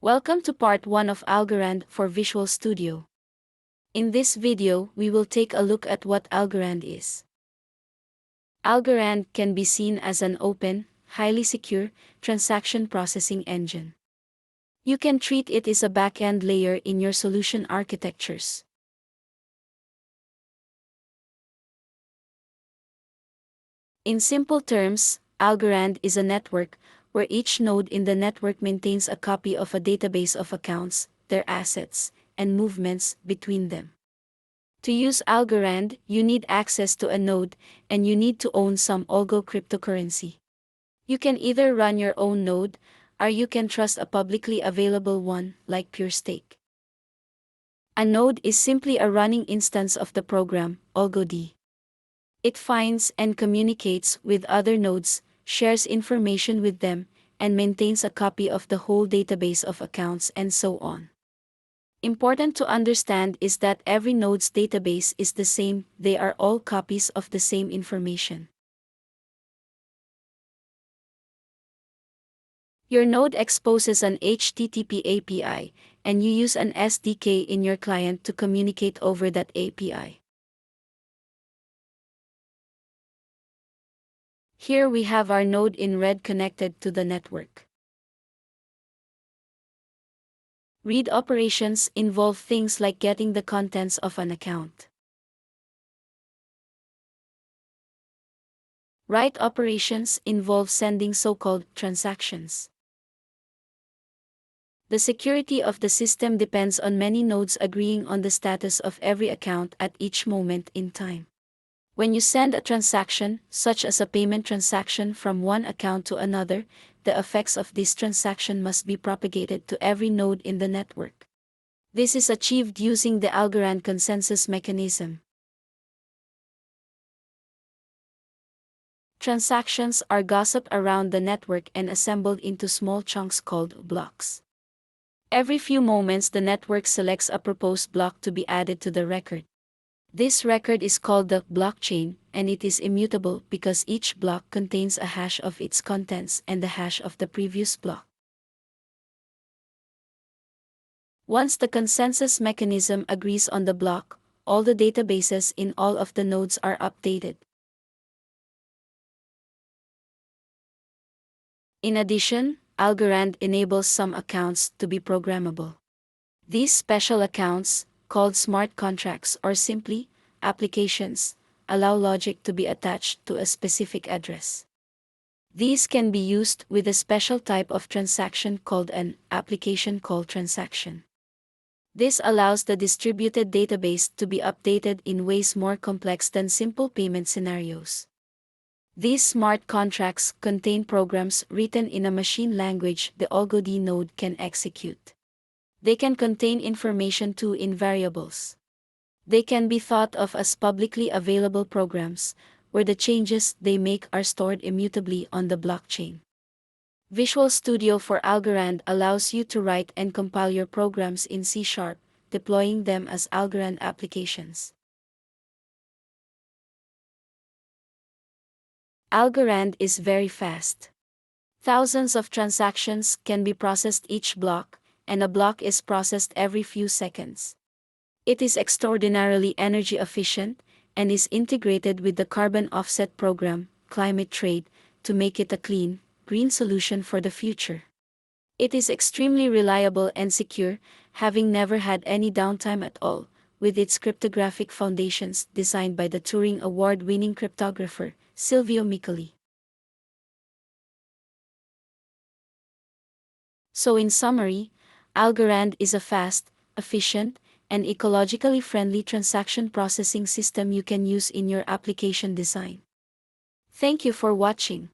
Welcome to part 1 of Algorand for Visual Studio. In this video, we will take a look at what Algorand is. Algorand can be seen as an open, highly secure, transaction processing engine. You can treat it as a back-end layer in your solution architectures. In simple terms, Algorand is a network where each node in the network maintains a copy of a database of accounts, their assets, and movements between them. To use Algorand, you need access to a node, and you need to own some algo cryptocurrency. You can either run your own node, or you can trust a publicly available one, like PureStake. A node is simply a running instance of the program, AlgoD. It finds and communicates with other nodes, shares information with them, and maintains a copy of the whole database of accounts and so on. Important to understand is that every node's database is the same, they are all copies of the same information. Your node exposes an HTTP API, and you use an SDK in your client to communicate over that API. Here we have our node in red connected to the network. Read operations involve things like getting the contents of an account. Write operations involve sending so-called transactions. The security of the system depends on many nodes agreeing on the status of every account at each moment in time. When you send a transaction, such as a payment transaction from one account to another, the effects of this transaction must be propagated to every node in the network. This is achieved using the Algorand consensus mechanism. Transactions are gossiped around the network and assembled into small chunks called blocks. Every few moments, the network selects a proposed block to be added to the record. This record is called the blockchain, and it is immutable because each block contains a hash of its contents and the hash of the previous block. Once the consensus mechanism agrees on the block, all the databases in all of the nodes are updated. In addition, Algorand enables some accounts to be programmable. These special accounts, called smart contracts or simply applications, allow logic to be attached to a specific address. These can be used with a special type of transaction called an application call transaction. This allows the distributed database to be updated in ways more complex than simple payment scenarios. These smart contracts contain programs written in a machine language the AlgoD node can execute. They can contain information too in variables. They can be thought of as publicly available programs, where the changes they make are stored immutably on the blockchain. Visual Studio for Algorand allows you to write and compile your programs in C#, deploying them as Algorand applications. Algorand is very fast. Thousands of transactions can be processed each block, and a block is processed every few seconds. It is extraordinarily energy efficient, and is integrated with the carbon offset program, Climate Trade, to make it a clean, green solution for the future. It is extremely reliable and secure, having never had any downtime at all, with its cryptographic foundations designed by the Turing Award-winning cryptographer, Silvio Micali. So in summary, Algorand is a fast, efficient, and ecologically friendly transaction processing system you can use in your application design. Thank you for watching.